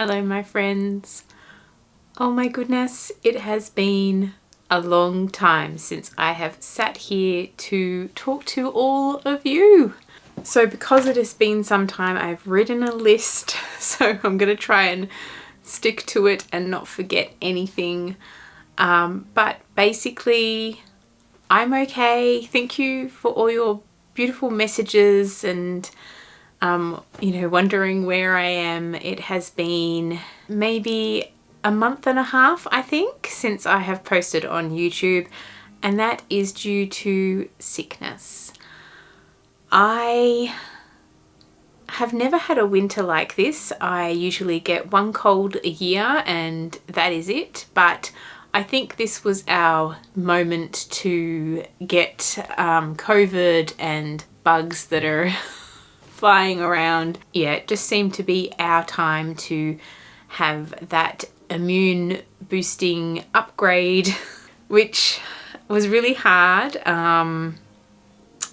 Hello my friends. Oh my goodness, it has been a long time since I have sat here to talk to all of you. So because it has been some time, I've written a list, so I'm going to try and stick to it and not forget anything. But basically, I'm okay. Thank you for all your beautiful messages and wondering where I am. It has been maybe a month and a half, I think, since I have posted on YouTube, and that is due to sickness. I have never had a winter like this. I usually get one cold a year and that is it, but I think this was our moment to get COVID and bugs that are flying around. Yeah, it just seemed to be our time to have that immune boosting upgrade, which was really hard.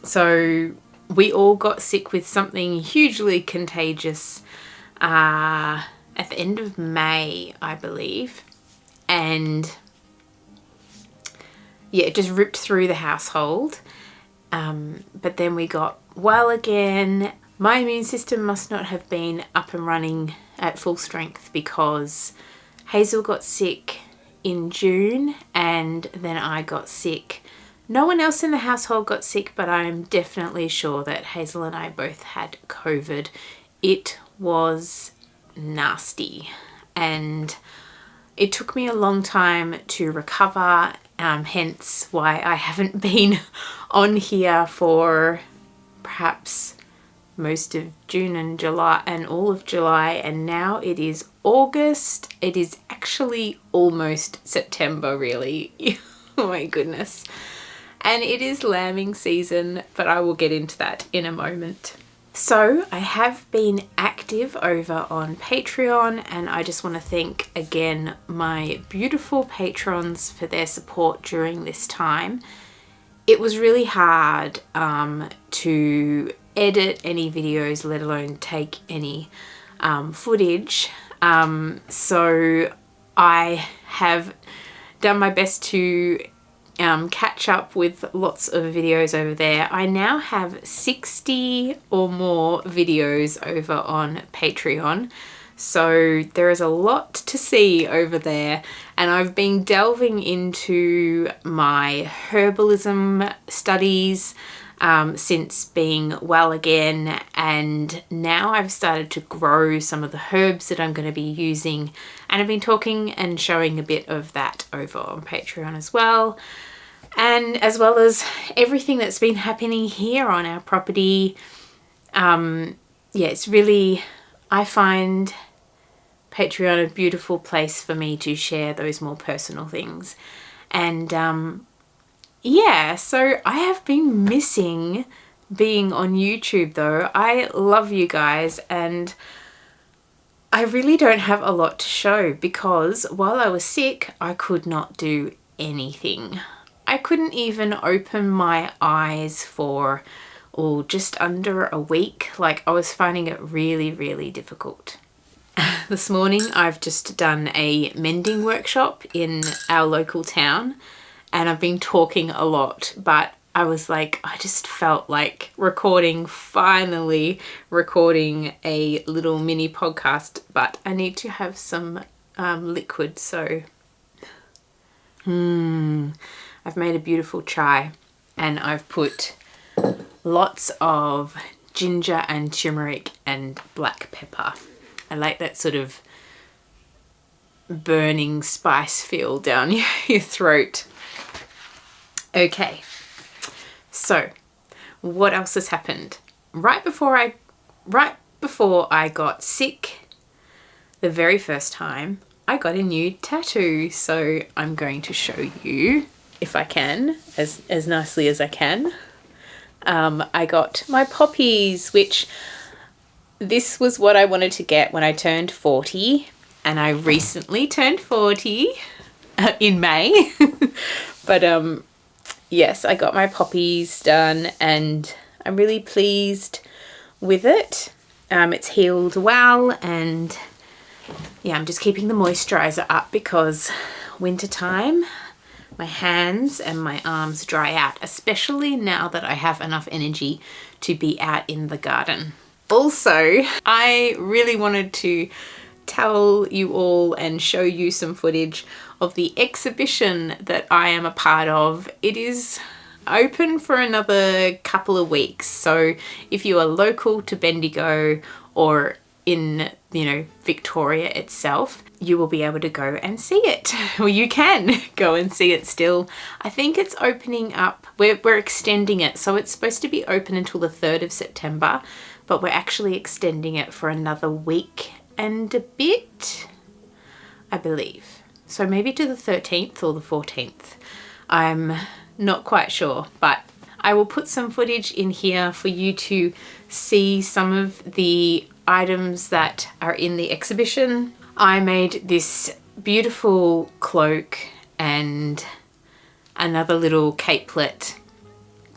So we all got sick with something hugely contagious at the end of May, I believe. And yeah, it just ripped through the household. But then we got well again. My immune system must not have been up and running at full strength because Hazel got sick in June and then I got sick. No one else in the household got sick, but I'm definitely sure that Hazel and I both had COVID. It was nasty and it took me a long time to recover, hence why I haven't been on here for perhaps most of June and July and all of July, and now it is August. It is actually almost September, really. Oh my goodness. And it is lambing season, but I will get into that in a moment. So I have been active over on Patreon, and I just want to thank again my beautiful patrons for their support during this time. It was really hard to edit any videos, let alone take any footage. So I have done my best to catch up with lots of videos over there. I now have 60 or more videos over on Patreon. So there is a lot to see over there, and I've been delving into my herbalism studies since being well again, and now I've started to grow some of the herbs that I'm going to be using, and I've been talking and showing a bit of that over on Patreon as well. And as well as everything that's been happening here on our property. Yeah, it's really, I find Patreon a beautiful place for me to share those more personal things. And yeah, so I have been missing being on YouTube though. I love you guys, and I really don't have a lot to show because while I was sick, I could not do anything. I couldn't even open my eyes for just under a week. Like, I was finding it really, really difficult. This morning I've just done a mending workshop in our local town, and I've been talking a lot, but I was like, I just felt like finally recording a little mini podcast, but I need to have some liquid, so I've made a beautiful chai, and I've put lots of ginger and turmeric and black pepper. I like that sort of burning spice feel down your throat. Okay, so what else has happened? Right before I got sick the very first time, I got a new tattoo. So I'm going to show you, if I can, as nicely as I can. I got my poppies, which this was what I wanted to get when I turned 40, and I recently turned 40 in May. But yes, I got my poppies done and I'm really pleased with it. It's healed well, and Yeah, I'm just keeping the moisturizer up because winter time, my hands and my arms dry out, especially now that I have enough energy to be out in the garden. Also, I really wanted to tell you all and show you some footage of the exhibition that I am a part of. It is open for another couple of weeks, so if you are local to Bendigo or in, you know, Victoria itself, you will be able to go and see it. Well, you can go and see it still. I think it's opening up, we're extending it, so it's supposed to be open until the 3rd of September, but we're actually extending it for another week and a bit, I believe. So maybe to the 13th or the 14th. I'm not quite sure, but I will put some footage in here for you to see some of the items that are in the exhibition. I made this beautiful cloak and another little capelet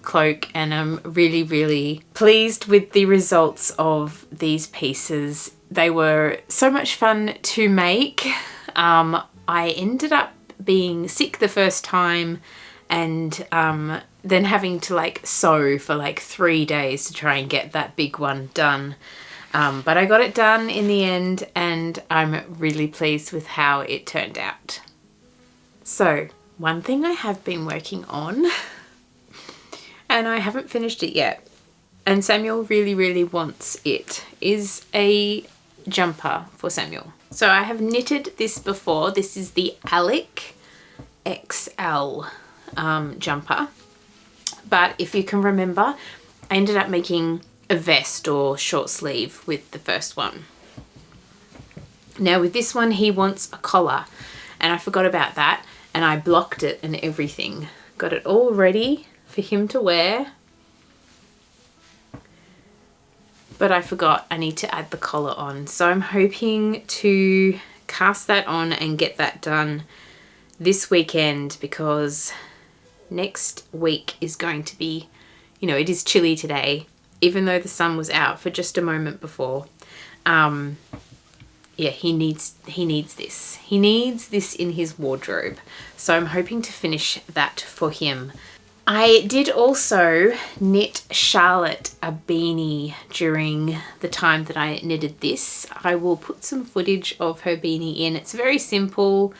cloak, and I'm really, really pleased with the results of these pieces. They were so much fun to make. I ended up being sick the first time and then having to like sew for like 3 days to try and get that big one done. But I got it done in the end and I'm really pleased with how it turned out. So one thing I have been working on and I haven't finished it yet, and Samuel really, really wants it, is a jumper for Samuel. So I have knitted this before. This is the CLOAK XL jumper. But if you can remember, I ended up making a vest or short sleeve with the first one. Now with this one, he wants a collar, and I forgot about that, and I blocked it and everything. Got it all ready for him to wear, but I forgot I need to add the collar on. So I'm hoping to cast that on and get that done this weekend, because next week is going to be, you know, it is chilly today, even though the sun was out for just a moment before. Yeah, he needs this. He needs this in his wardrobe. So I'm hoping to finish that for him. I did also knit Charlotte a beanie during the time that I knitted this. I will put some footage of her beanie in. It's very simple.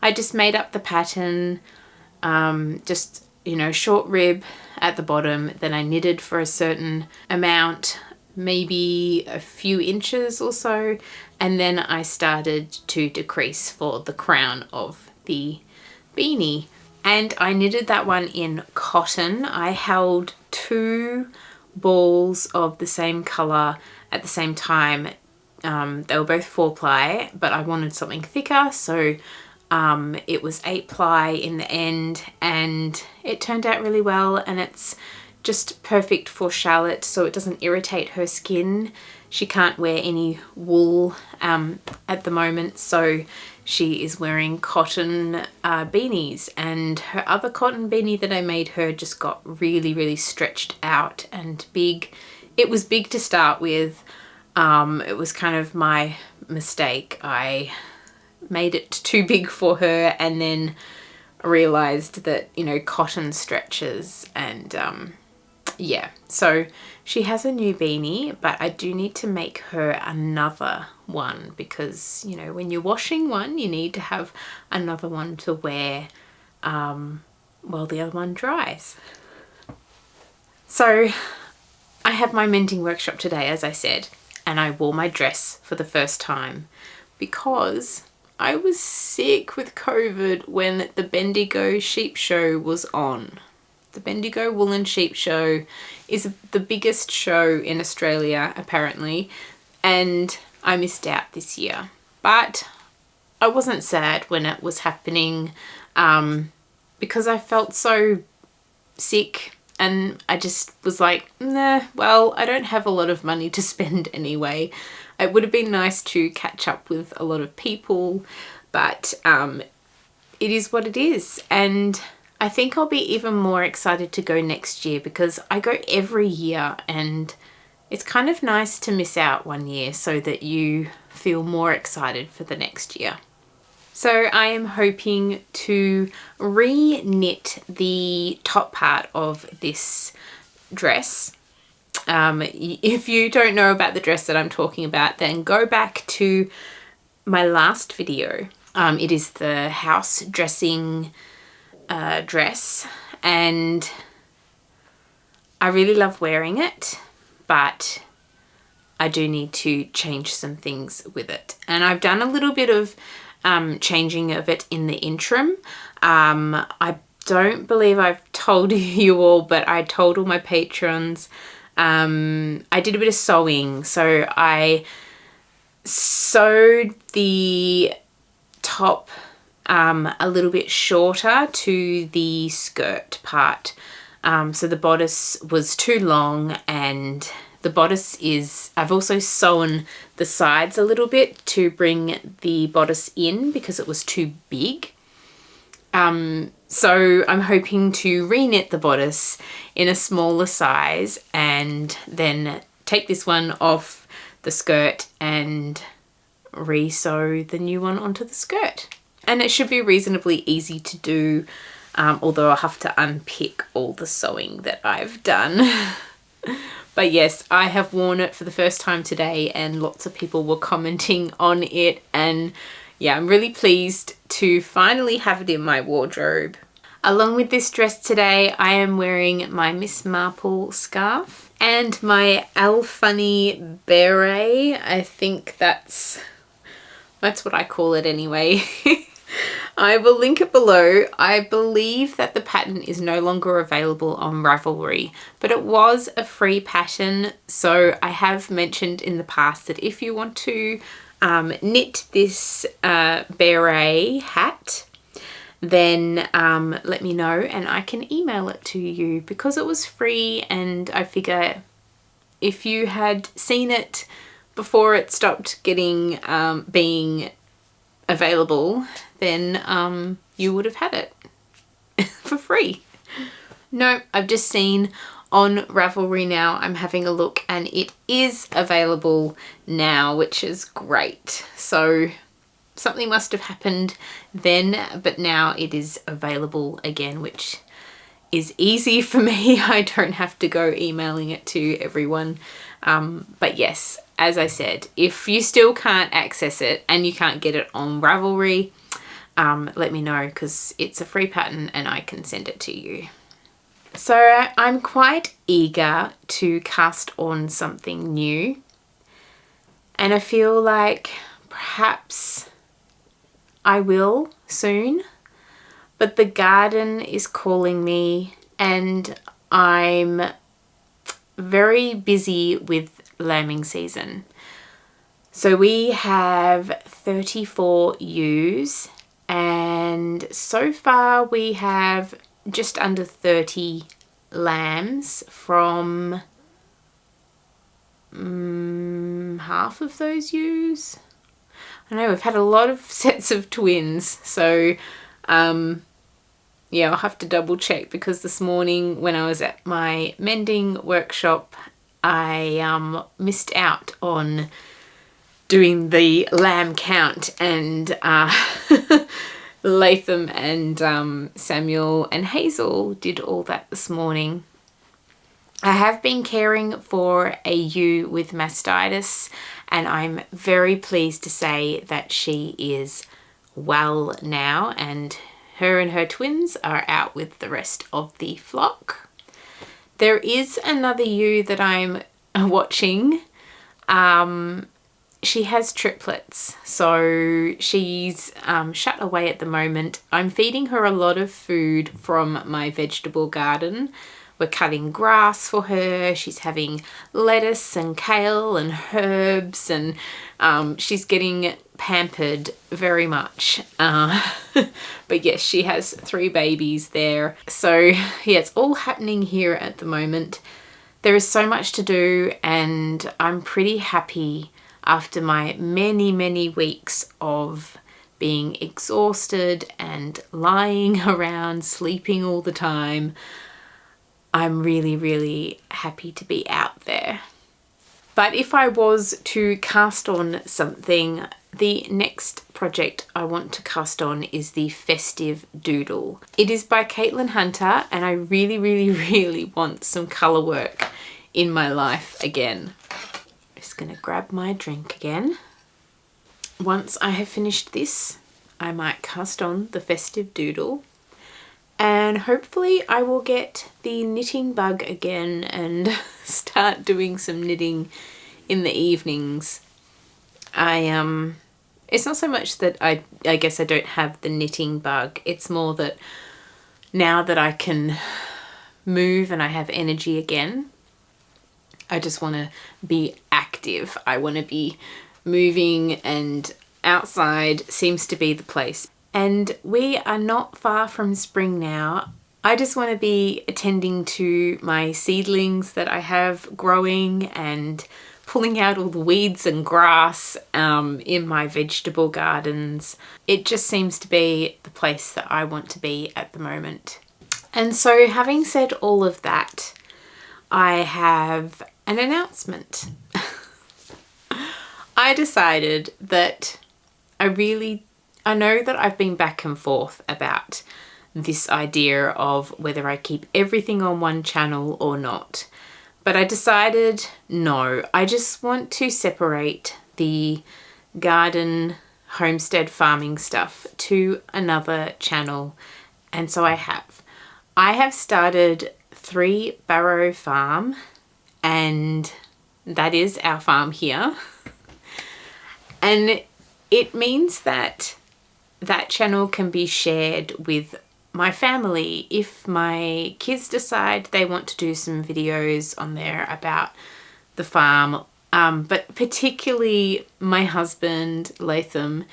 I just made up the pattern, just, you know, short rib at the bottom. Then I knitted for a certain amount, maybe a few inches or so. And then I started to decrease for the crown of the beanie. And I knitted that one in cotton. I held 2 balls of the same colour at the same time. They were both 4-ply, but I wanted something thicker, so it was 8-ply in the end, and it turned out really well, and it's just perfect for Charlotte so it doesn't irritate her skin. She can't wear any wool at the moment, so she is wearing cotton beanies, and her other cotton beanie that I made her just got really, really stretched out and big. It was big to start with. It was kind of my mistake. I made it too big for her and then realized that, you know, cotton stretches, and yeah, so she has a new beanie, but I do need to make her another one because, you know, when you're washing one, you need to have another one to wear while the other one dries. So I had my mending workshop today, as I said, and I wore my dress for the first time because I was sick with COVID when the Bendigo Sheep Show was on. The Bendigo Woollen Sheep Show is the biggest show in Australia, apparently, and I missed out this year. But I wasn't sad when it was happening because I felt so sick, and I just was like, nah, well, I don't have a lot of money to spend anyway. It would have been nice to catch up with a lot of people, but it is what it is. And I think I'll be even more excited to go next year because I go every year and it's kind of nice to miss out one year so that you feel more excited for the next year. So I am hoping to re-knit the top part of this dress. If you don't know about the dress that I'm talking about, then go back to my last video. It is the house dressing dress, and I really love wearing it, but I do need to change some things with it. And I've done a little bit of changing of it in the interim. I don't believe I've told you all, but I told all my patrons. I did a bit of sewing, so I sewed the top a little bit shorter to the skirt part. So the bodice was too long, and the bodice is, I've also sewn the sides a little bit to bring the bodice in because it was too big. So I'm hoping to re-knit the bodice in a smaller size and then take this one off the skirt and re-sew the new one onto the skirt. And it should be reasonably easy to do, although I'll have to unpick all the sewing that I've done. But yes, I have worn it for the first time today and lots of people were commenting on it, and yeah, I'm really pleased to finally have it in my wardrobe. Along with this dress today, I am wearing my Miss Marple scarf and my Alfunny beret. I think that's what I call it anyway. I will link it below. I believe that the pattern is no longer available on Ravelry, but it was a free pattern. So I have mentioned in the past that if you want to knit this beret hat, then let me know and I can email it to you, because it was free, and I figure if you had seen it before it stopped getting being available, then you would have had it for free. No, I've just seen on Ravelry now, I'm having a look, and it is available now, which is great. So something must have happened then, but now it is available again, which is easy for me. I don't have to go emailing it to everyone. But yes, as I said, if you still can't access it and you can't get it on Ravelry, let me know, because it's a free pattern and I can send it to you. So I'm quite eager to cast on something new, and I feel like perhaps I will soon, but the garden is calling me and I'm very busy with lambing season. So we have 34 ewes, and so far we have just under 30 lambs from half of those ewes. I know we've had a lot of sets of twins, so yeah, I'll have to double check, because this morning when I was at my mending workshop, I missed out on doing the lamb count, and Latham and Samuel and Hazel did all that this morning. I have been caring for a ewe with mastitis, and I'm very pleased to say that she is well now, and her twins are out with the rest of the flock. There is another ewe that I'm watching. She has triplets, so she's shut away at the moment. I'm feeding her a lot of food from my vegetable garden. We're cutting grass for her. She's having lettuce and kale and herbs, and she's getting pampered very much. But yes, she has 3 babies there. So yeah, it's all happening here at the moment. There is so much to do, and I'm pretty happy after my many weeks of being exhausted and lying around, sleeping all the time. I'm really happy to be out there. But if I was to cast on something, the next project I want to cast on is the Festive Doodle. It is by Caitlin Hunter, and I really, really, really want some colour work in my life again. Just gonna grab my drink again. Once I have finished this, I might cast on the Festive Doodle, and hopefully I will get the knitting bug again and start doing some knitting in the evenings. It's not so much that I guess I don't have the knitting bug. It's more that now that I can move and I have energy again, I just want to be active. I want to be moving, and outside seems to be the place. And we are not far from spring now. I just want to be attending to my seedlings that I have growing and pulling out all the weeds and grass in my vegetable gardens. It just seems to be the place that I want to be at the moment. And so, having said all of that, I have an announcement. I decided that I know that I've been back and forth about this idea of whether I keep everything on one channel or not. But I decided no, I just want to separate the garden, homestead, farming stuff to another channel. And so I have started 3 Barrow Farm, and that is our farm here. And it means that that channel can be shared with my family if my kids decide they want to do some videos on there about the farm. But particularly my husband, Latham,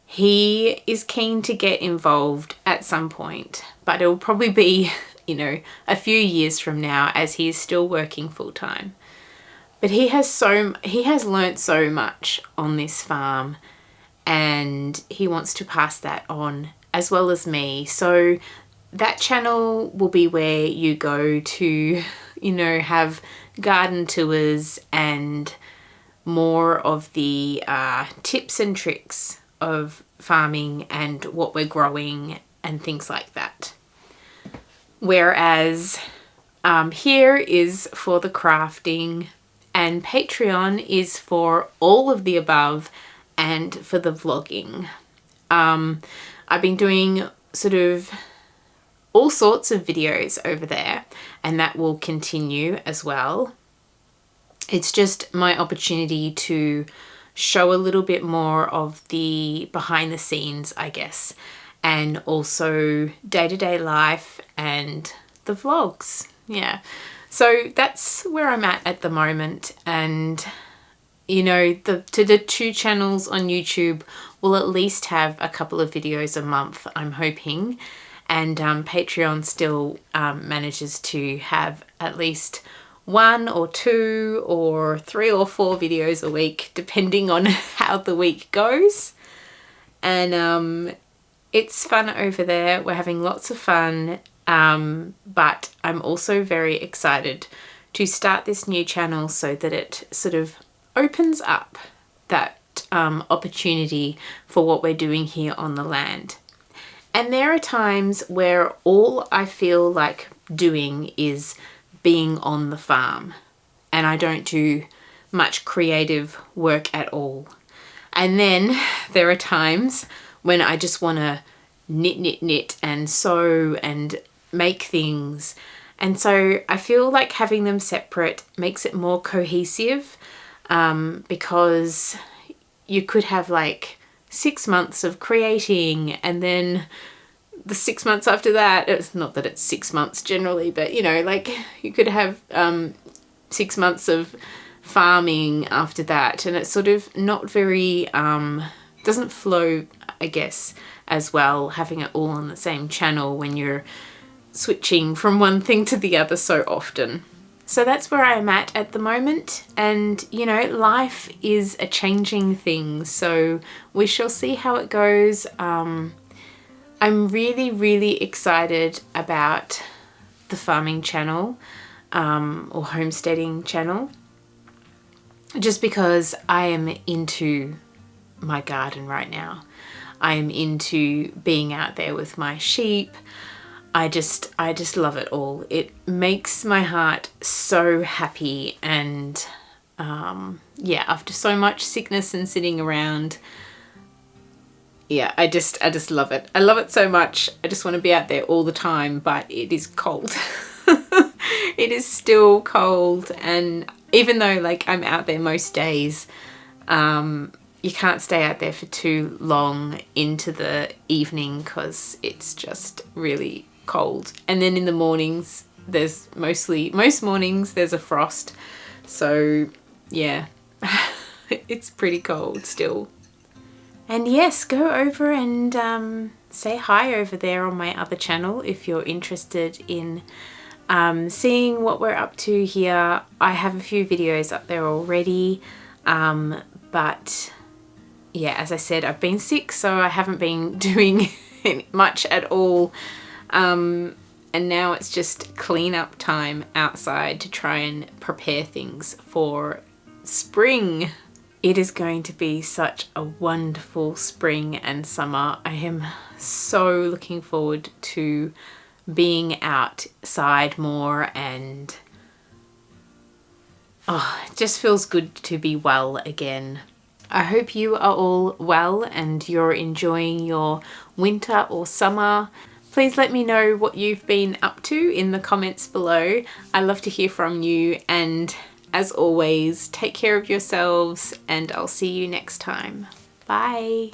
he is keen to get involved at some point, but it'll probably be, you know, a few years from now, as he is still working full time. But he has learnt so much on this farm, and he wants to pass that on as well as me. So that channel will be where you go to, you know, have garden tours and more of the tips and tricks of farming and what we're growing and things like that. Whereas here is for the crafting, and Patreon is for all of the above and for the vlogging. I've been doing sort of all sorts of videos over there, and that will continue as well. It's just my opportunity to show a little bit more of the behind the scenes, I guess, and also day-to-day life and the vlogs. Yeah, so that's where I'm at the moment. And you know, the 2 channels on YouTube will at least have a couple of videos a month, I'm hoping. And Patreon still manages to have at least 1 or 2 or 3 or 4 videos a week, depending on how the week goes. And it's fun over there. We're having lots of fun. But I'm also very excited to start this new channel so that it sort of opens up that opportunity for what we're doing here on the land. And there are times where all I feel like doing is being on the farm, and I don't do much creative work at all. And then there are times when I just want to knit and sew and make things. And so I feel like having them separate makes it more cohesive, because you could have like 6 months of creating, and then the 6 months after that, it's not that it's 6 months generally, but you know, like you could have 6 months of farming after that, and it's sort of not very doesn't flow, I guess, as well, having it all on the same channel when you're switching from one thing to the other so often. So that's where I'm at the moment, and you know, life is a changing thing, so we shall see how it goes. I'm really excited about the farming channel or homesteading channel. just because I am into my garden right now. I am into being out there with my sheep. I just love it all. It makes my heart so happy, and yeah, after so much sickness and sitting around, yeah, I just love it. I love it so much. I just want to be out there all the time, but it is cold. It is still cold, and even though like I'm out there most days, you can't stay out there for too long into the evening because it's just really cold. And then in the mornings, there's most mornings there's a frost. So yeah, it's pretty cold still. And yes, go over and say hi over there on my other channel if you're interested in seeing what we're up to here. I have a few videos up there already, but yeah, as I said, I've been sick, so I haven't been doing much at all. And now it's just clean up time outside to try and prepare things for spring. It is going to be such a wonderful spring and summer. I am so looking forward to being outside more, and oh, it just feels good to be well again. I hope you are all well and you're enjoying your winter or summer. Please let me know what you've been up to in the comments below. I love to hear from you, and as always, take care of yourselves, and I'll see you next time. Bye.